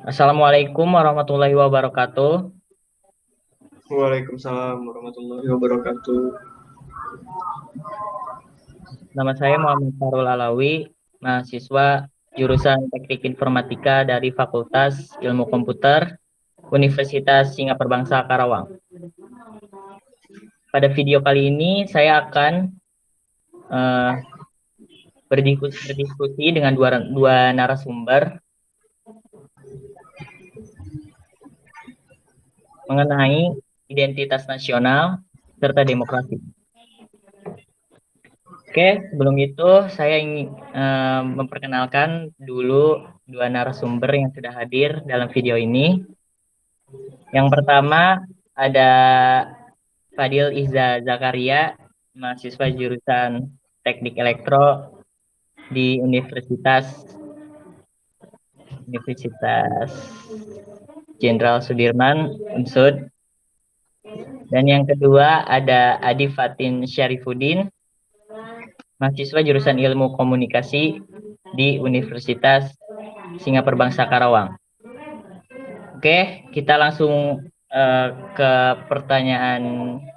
Assalamualaikum warahmatullahi wabarakatuh. Waalaikumsalam warahmatullahi wabarakatuh. Nama saya Muhammad Farul Alawi, mahasiswa jurusan Teknik Informatika dari Fakultas Ilmu Komputer Universitas Singapura Bangsa Karawang. Pada video kali ini saya akan eh, berdiskusi dengan dua narasumber mengenai identitas nasional serta demokrasi. Oke, sebelum itu saya ingin memperkenalkan dulu dua narasumber yang sudah hadir dalam video ini. Yang pertama ada Fadil Iza Zakaria, mahasiswa jurusan Teknik Elektro di Universitas Jenderal Sudirman, UNSUD. Dan yang kedua ada Adi Fatin Syarifuddin, mahasiswa jurusan Ilmu Komunikasi di Universitas Singapura Bangsa Karawang. Oke, kita langsung ke pertanyaan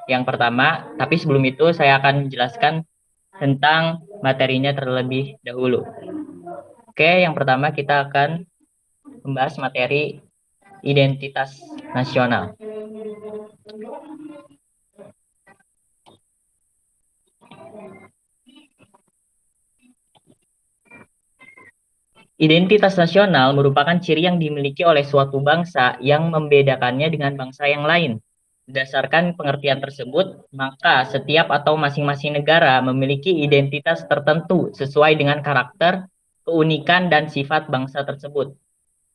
yang pertama. Tapi sebelum itu saya akan menjelaskan tentang materinya terlebih dahulu. Oke, yang pertama kita akan membahas materi identitas nasional. Identitas nasional merupakan ciri yang dimiliki oleh suatu bangsa yang membedakannya dengan bangsa yang lain. Berdasarkan pengertian tersebut, maka setiap atau masing-masing negara memiliki identitas tertentu sesuai dengan karakter, keunikan, dan sifat bangsa tersebut.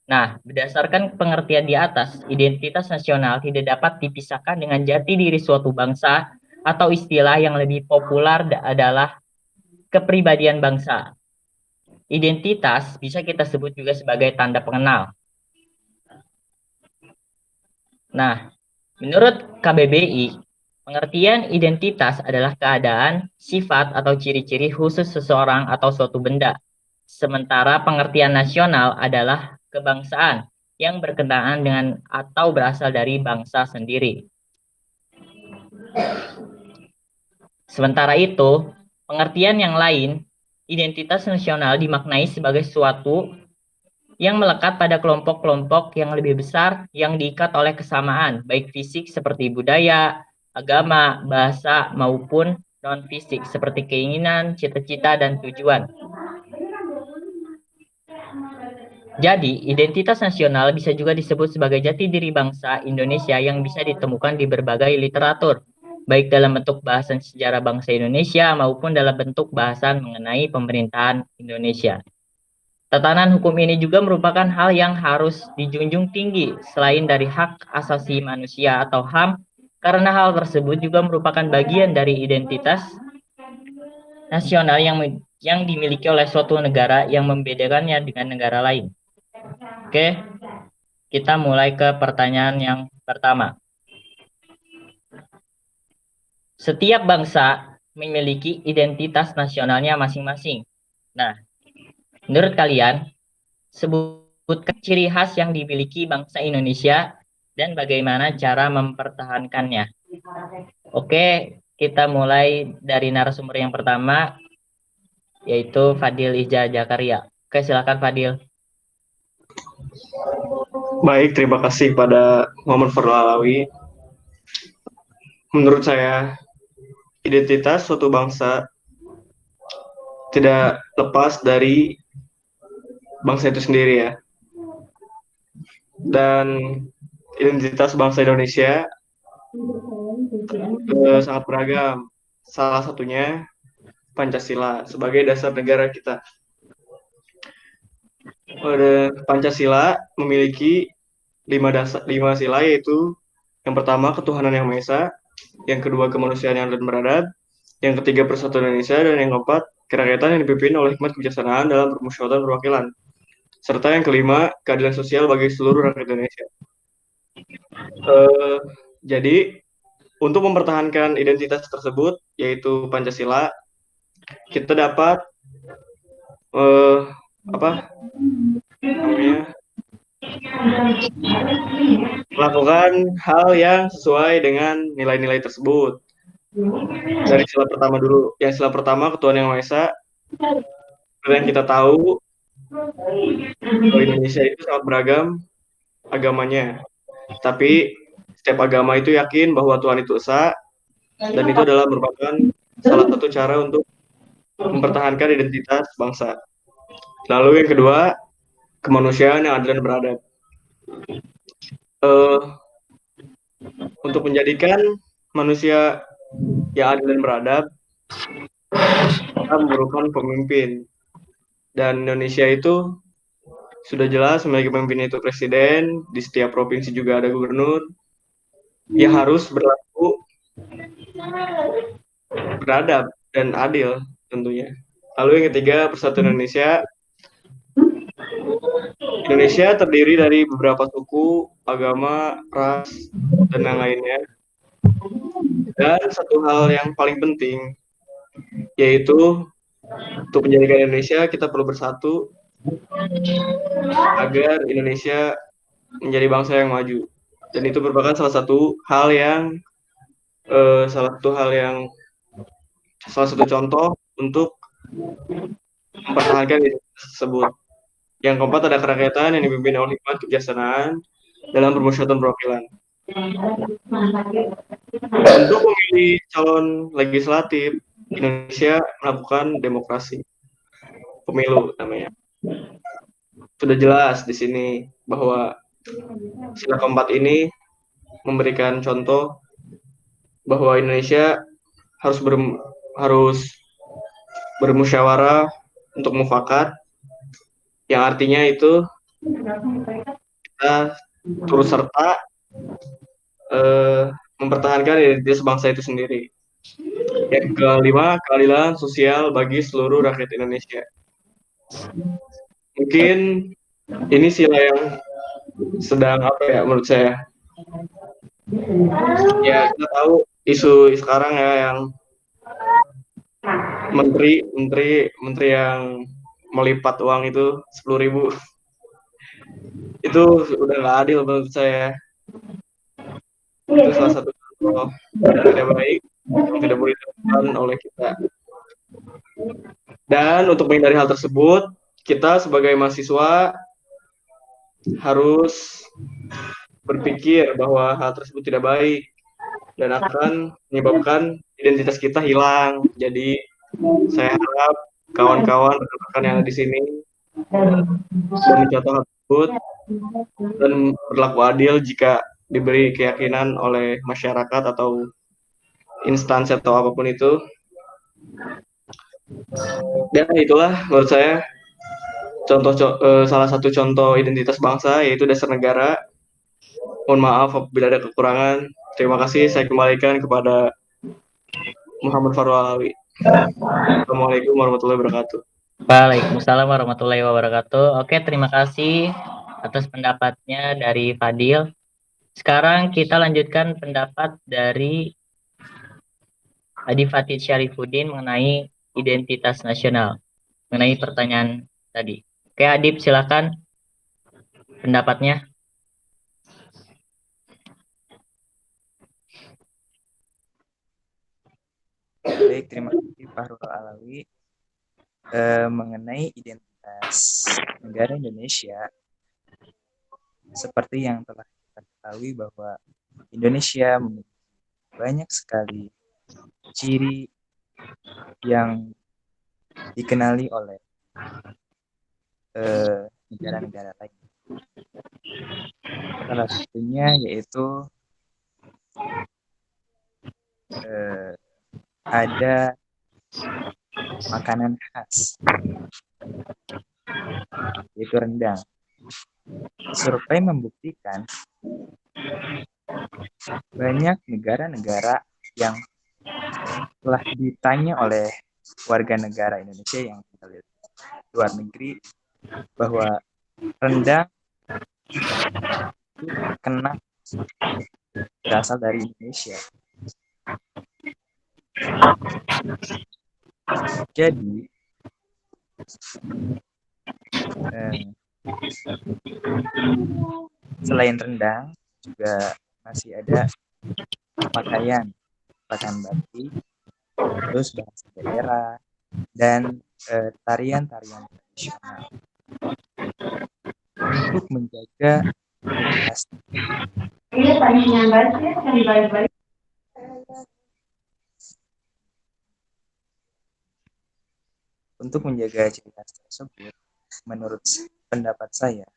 Nah, berdasarkan pengertian di atas, identitas nasional tidak dapat dipisahkan dengan jati diri suatu bangsa atau istilah yang lebih populer adalah kepribadian bangsa. Identitas bisa kita sebut juga sebagai tanda pengenal. Nah, menurut KBBI, pengertian identitas adalah keadaan, sifat, atau ciri-ciri khusus seseorang atau suatu benda. Sementara pengertian nasional adalah kebangsaan yang berkenaan dengan atau berasal dari bangsa sendiri. Sementara itu, pengertian yang lain, identitas nasional dimaknai sebagai suatu yang melekat pada kelompok-kelompok yang lebih besar yang diikat oleh kesamaan, baik fisik seperti budaya, agama, bahasa, maupun non-fisik seperti keinginan, cita-cita, dan tujuan. Jadi, identitas nasional bisa juga disebut sebagai jati diri bangsa Indonesia yang bisa ditemukan di berbagai literatur, baik dalam bentuk bahasan sejarah bangsa Indonesia maupun dalam bentuk bahasan mengenai pemerintahan Indonesia. Tatanan hukum ini juga merupakan hal yang harus dijunjung tinggi selain dari hak asasi manusia atau HAM, karena hal tersebut juga merupakan bagian dari identitas nasional yang dimiliki oleh suatu negara yang membedakannya dengan negara lain. Oke, kita mulai ke pertanyaan yang pertama. Setiap bangsa memiliki identitas nasionalnya masing-masing. Nah, menurut kalian, sebutkan ciri khas yang dimiliki bangsa Indonesia dan bagaimana cara mempertahankannya. Oke, kita mulai dari narasumber yang pertama, yaitu Fadil Ija Jakaria. Oke, silakan Fadil. Baik, terima kasih pada Muhammad Farul Alawi. Menurut saya, identitas suatu bangsa tidak lepas dari bangsa itu sendiri ya. Dan identitas bangsa Indonesia sangat beragam. Salah satunya Pancasila sebagai dasar negara kita. Pancasila memiliki lima sila, yaitu yang pertama ketuhanan yang maha esa, yang kedua kemanusiaan yang adil dan beradab, yang ketiga persatuan Indonesia, dan yang keempat kerakyatan yang dipimpin oleh hikmat kebijaksanaan dalam permusyawaratan perwakilan, serta yang kelima keadilan sosial bagi seluruh rakyat Indonesia. Jadi untuk mempertahankan identitas tersebut, yaitu Pancasila, kita dapat apa namanya Melakukan hal yang sesuai dengan nilai-nilai tersebut. Dari sila pertama dulu. Yang sila pertama, Ketuhanan Yang Maha Esa. Seperti yang kita tahu, bahwa Indonesia itu sangat beragam agamanya. Tapi setiap agama itu yakin bahwa Tuhan itu esa, dan itu adalah merupakan salah satu cara untuk mempertahankan identitas bangsa. Lalu yang kedua, kemanusiaan yang adil dan beradab. Eh, untuk menjadikan manusia yang adil dan beradab, kita memerlukan pemimpin. Dan Indonesia itu sudah jelas memiliki pemimpin, itu presiden, di setiap provinsi juga ada gubernur, yang harus berlaku beradab dan adil tentunya. Lalu yang ketiga, persatuan Indonesia. Indonesia terdiri dari beberapa suku, agama, ras, dan yang lainnya. Dan satu hal yang paling penting, yaitu untuk menjadikan Indonesia, kita perlu bersatu agar Indonesia menjadi bangsa yang maju. Dan itu merupakan salah satu hal yang salah satu contoh untuk mempertahankan identitas tersebut. Yang keempat, ada kerakyatan yang dipimpin oleh hikmat kebijaksanaan dalam permusyawaratan perwakilan. Untuk memilih calon legislatif, Indonesia melakukan demokrasi pemilu namanya. Sudah jelas di sini bahwa sila keempat ini memberikan contoh bahwa Indonesia harus bermusyawarah untuk mufakat, yang artinya itu kita turut serta mempertahankan identitas bangsa itu sendiri. Yang kelima, keadilan sosial bagi seluruh rakyat Indonesia. Mungkin ini sila yang sedang apa ya menurut saya. Ya, kita tahu isu sekarang ya, yang menteri yang melipat uang itu 10.000. Itu udah nggak adil menurut saya. Itu salah satu contoh yang tidak baik yang tidak boleh dilakukan oleh kita. Dan untuk menghindari hal tersebut, kita sebagai mahasiswa harus berpikir bahwa hal tersebut tidak baik dan akan menyebabkan identitas kita hilang. Jadi saya harap kawan-kawan rekan-rekan yang ada di sini mencontoh hal tersebut dan berlaku adil jika diberi keyakinan oleh masyarakat atau instansi atau apapun itu. Dan itulah menurut saya salah satu contoh identitas bangsa, yaitu dasar negara. Mohon maaf apabila ada kekurangan. Terima kasih, saya kembalikan kepada Muhammad Farul Alawi. Assalamualaikum warahmatullahi wabarakatuh. Waalaikumsalam warahmatullahi wabarakatuh. Oke, terima kasih atas pendapatnya dari Fadil. Sekarang kita lanjutkan pendapat dari Adi Fatih Syarifuddin mengenai identitas nasional, mengenai pertanyaan tadi. Oke, Adib, silakan pendapatnya. Baik, terima kasih Pak Rul Alawi. Mengenai identitas negara Indonesia, seperti yang telah kita ketahui bahwa Indonesia memiliki banyak sekali ciri yang dikenali oleh negara-negara lain. Salah satunya yaitu ada makanan khas, yaitu rendang. Survei membuktikan banyak negara-negara yang telah ditanya oleh warga negara Indonesia yang tinggal di luar negeri bahwa rendang itu terkenal berasal dari Indonesia. Jadi Selain rendang, juga masih ada pakaian batik, terus bahasa daerah, dan tarian-tarian tradisional untuk menjaga identitas. Untuk menjaga ciri khas tersebut, menurut pendapat saya,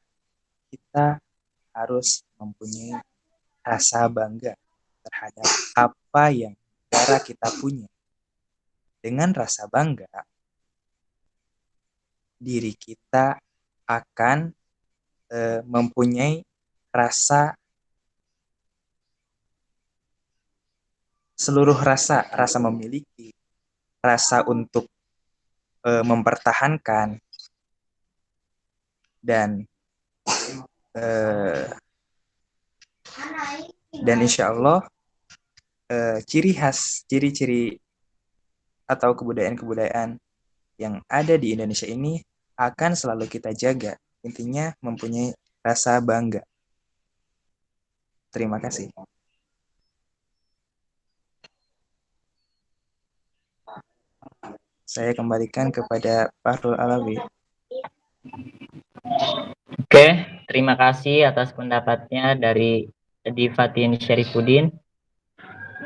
kita harus mempunyai rasa bangga terhadap apa yang negara kita punya. Dengan rasa bangga, diri kita akan mempunyai seluruh rasa memiliki, rasa untuk mempertahankan, dan insya Allah ciri-ciri atau kebudayaan yang ada di Indonesia ini akan selalu kita jaga. Intinya mempunyai rasa bangga. Terima kasih. Saya kembalikan kepada Fahrul Alawi. Oke, terima kasih atas pendapatnya dari Difatin Syarifuddin.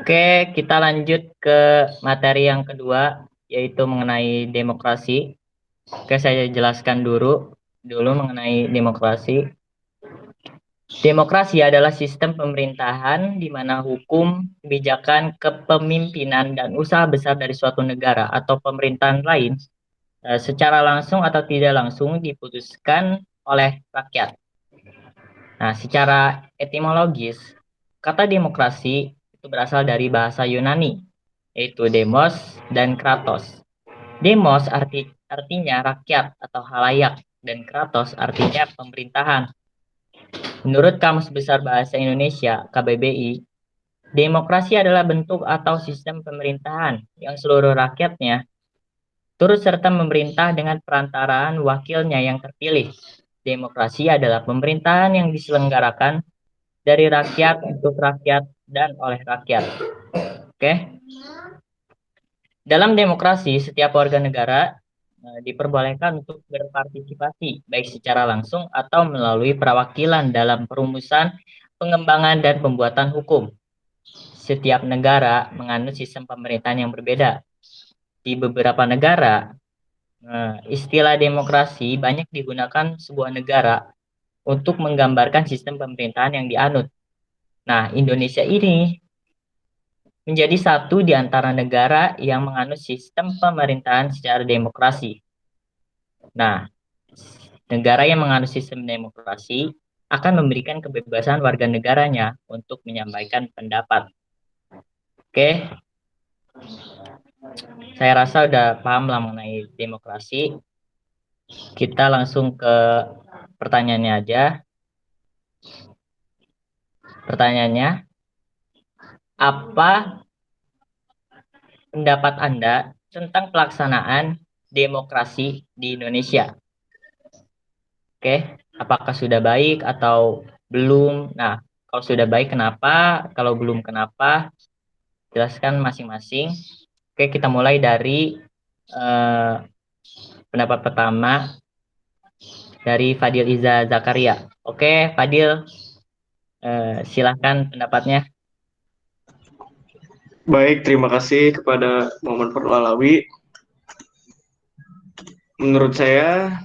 Oke, kita lanjut ke materi yang kedua, yaitu mengenai demokrasi. Oke, saya jelaskan dulu mengenai demokrasi. Demokrasi adalah sistem pemerintahan di mana hukum, kebijakan, kepemimpinan, dan usaha besar dari suatu negara atau pemerintahan lain secara langsung atau tidak langsung diputuskan oleh rakyat. Nah, secara etimologis, kata demokrasi itu berasal dari bahasa Yunani, yaitu demos dan kratos. Demos artinya rakyat atau halayak, dan kratos artinya pemerintahan. Menurut Kamus Besar Bahasa Indonesia, KBBI, demokrasi adalah bentuk atau sistem pemerintahan yang seluruh rakyatnya turut serta memerintah dengan perantaraan wakilnya yang terpilih. Demokrasi adalah pemerintahan yang diselenggarakan dari rakyat untuk rakyat dan oleh rakyat. Oke. Dalam demokrasi, setiap warga negara diperbolehkan untuk berpartisipasi baik secara langsung atau melalui perwakilan dalam perumusan, pengembangan, dan pembuatan hukum. Setiap negara menganut sistem pemerintahan yang berbeda. Di beberapa negara, istilah demokrasi banyak digunakan sebuah negara untuk menggambarkan sistem pemerintahan yang dianut. Nah, Indonesia ini menjadi satu di antara negara yang menganut sistem pemerintahan secara demokrasi. Nah, negara yang menganut sistem demokrasi akan memberikan kebebasan warga negaranya untuk menyampaikan pendapat. Oke, saya rasa udah paham lah mengenai demokrasi. Kita langsung ke pertanyaannya aja. Pertanyaannya, apa pendapat Anda tentang pelaksanaan demokrasi di Indonesia? Oke, apakah sudah baik atau belum? Nah, kalau sudah baik kenapa? Kalau belum kenapa? Jelaskan masing-masing. Oke, kita mulai dari pendapat pertama dari Fadil Iza Zakaria. Oke, Fadil, silahkan pendapatnya. Baik, terima kasih kepada Muhammad Fahrul Alawi. Menurut saya,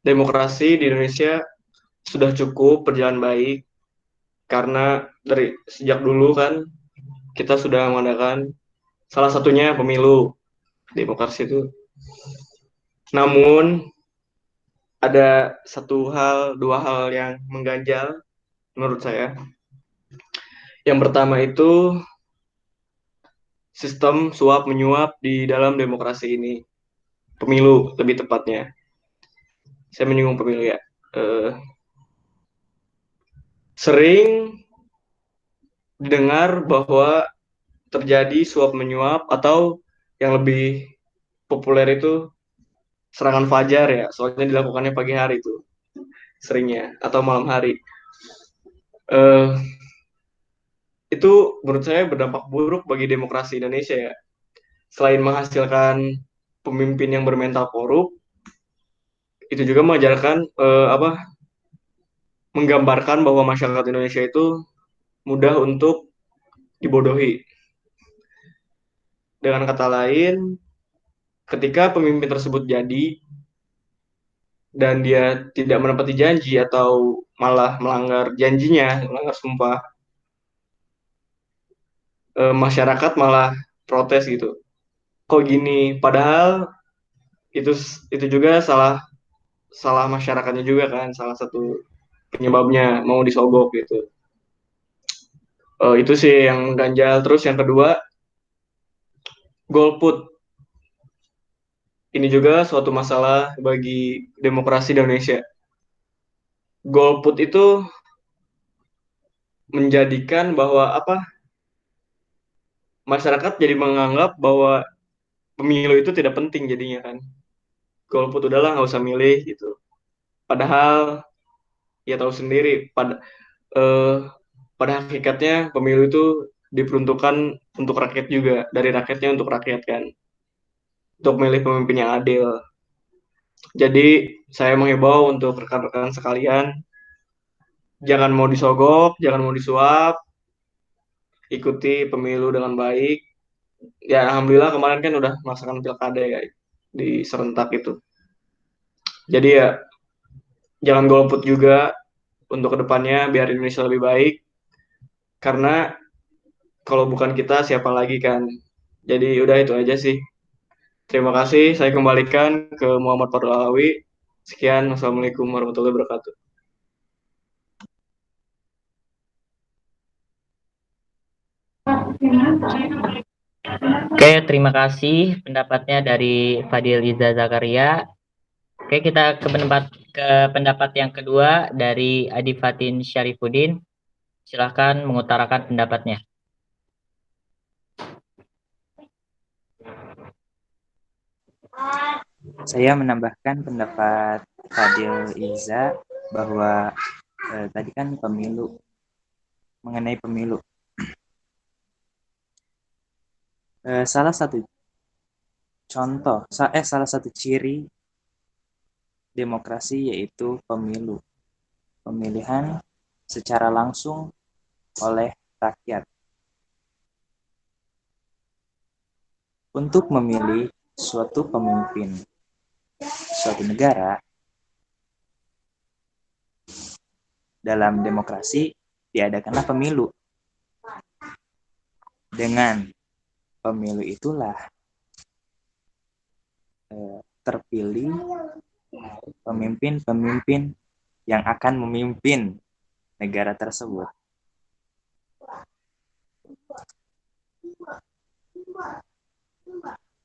demokrasi di Indonesia sudah cukup berjalan baik karena dari sejak dulu kan kita sudah mengadakan salah satunya pemilu demokrasi itu. Namun ada dua hal yang mengganjal menurut saya. Yang pertama itu sistem suap menyuap di dalam demokrasi ini, pemilu lebih tepatnya. Saya menyinggung pemilu ya. Sering didengar bahwa terjadi suap menyuap atau yang lebih populer itu serangan fajar ya, soalnya dilakukannya pagi hari itu. seringnya, atau malam hari. Eh, itu menurut saya berdampak buruk bagi demokrasi Indonesia ya. Selain menghasilkan pemimpin yang bermental korup, itu juga mengajarkan menggambarkan bahwa masyarakat Indonesia itu mudah untuk dibodohi. Dengan kata lain, ketika pemimpin tersebut jadi dan dia tidak menepati janji atau malah melanggar janjinya, melanggar sumpah, masyarakat malah protes gitu. Kok gini? Padahal itu itu juga salah salah masyarakatnya juga kan, salah satu penyebabnya mau disogok gitu. Itu sih yang ganjal. Terus yang kedua, golput. Ini juga suatu masalah bagi demokrasi di Indonesia. Golput itu menjadikan bahwa masyarakat jadi menganggap bahwa pemilu itu tidak penting jadinya kan. Golput udahlah nggak usah milih gitu. Padahal ya tahu sendiri eh, pada hakikatnya pemilu itu diperuntukkan untuk rakyat juga, dari rakyatnya untuk rakyat kan, untuk memilih pemimpin yang adil. Jadi saya menghimbau untuk rekan-rekan sekalian, jangan mau disogok, jangan mau disuap, ikuti pemilu dengan baik. Ya alhamdulillah kemarin kan udah melaksanakan pilkada ya di serentak itu. Jadi ya jangan golput juga untuk kedepannya biar Indonesia lebih baik. Karena kalau bukan kita siapa lagi kan. Jadi udah itu aja sih. Terima kasih. Saya kembalikan ke Muhammad Fadul Alawi. Sekian. Wassalamualaikum warahmatullahi wabarakatuh. Oke, terima kasih pendapatnya dari Fadil Iza Zakaria. Oke, kita ke pendapat yang kedua dari Adi Fatin Syarifuddin. Silahkan mengutarakan pendapatnya. Saya menambahkan pendapat Fadil Iza bahwa tadi kan mengenai pemilu. Salah satu contoh, salah satu ciri demokrasi yaitu pemilu. Pemilihan secara langsung oleh rakyat. Untuk memilih suatu pemimpin suatu negara dalam demokrasi diadakanlah pemilu. Dengan pemilu itulah terpilih pemimpin-pemimpin yang akan memimpin negara tersebut.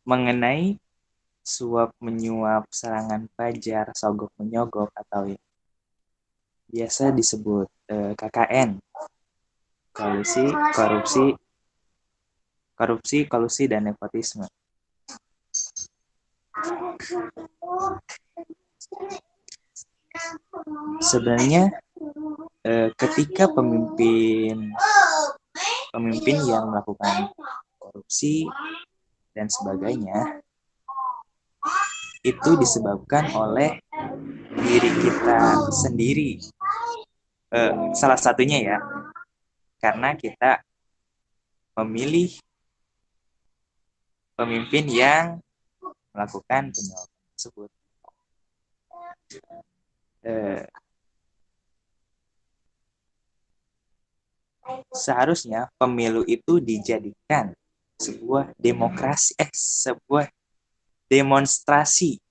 Mengenai suap menyuap, serangan fajar, sogok menyogok atau biasa disebut KKN, kolusi dan nepotisme. Sebenarnya ketika pemimpin yang melakukan korupsi dan sebagainya itu disebabkan oleh diri kita sendiri. Salah satunya ya, karena kita memilih pemimpin yang melakukan penyuapan tersebut. Seharusnya pemilu itu dijadikan sebuah demonstrasi.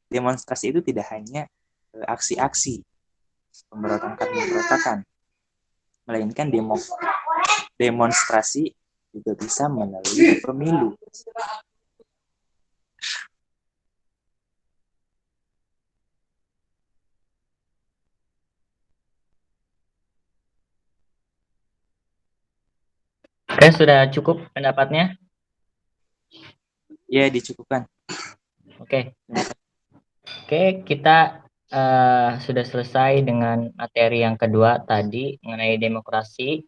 Demonstrasi itu tidak hanya aksi-aksi pemberontakan, melainkan demonstrasi juga bisa melalui pemilu. Oke, sudah cukup pendapatnya? Ya, dicukupkan. Oke. Oke, kita sudah selesai dengan materi yang kedua tadi mengenai demokrasi.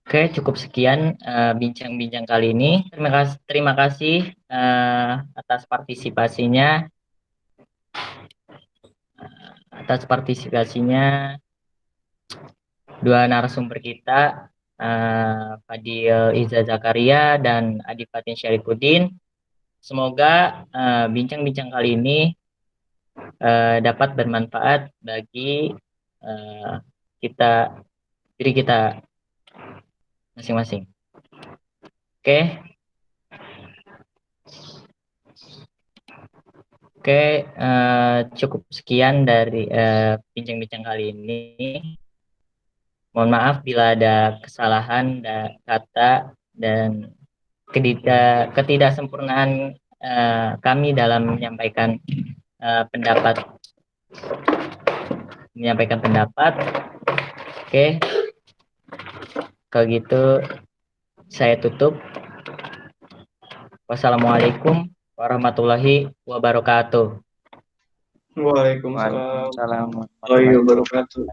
Oke, cukup sekian bincang-bincang kali ini. Terima kasih atas partisipasinya, dua narasumber kita, Fadil Iza Zakaria dan Adi Fatin Syarifudin. Semoga bincang-bincang kali ini dapat bermanfaat bagi diri kita masing-masing. Oke. Oke, cukup sekian dari bincang-bincang kali ini. Mohon maaf bila ada kesalahan kata dan ketidaksempurnaan kami dalam menyampaikan pendapat. Oke, kalau gitu saya tutup. Wassalamualaikum warahmatullahi wabarakatuh. Waalaikumsalam Waalaikumsalam warahmatullahi wabarakatuh.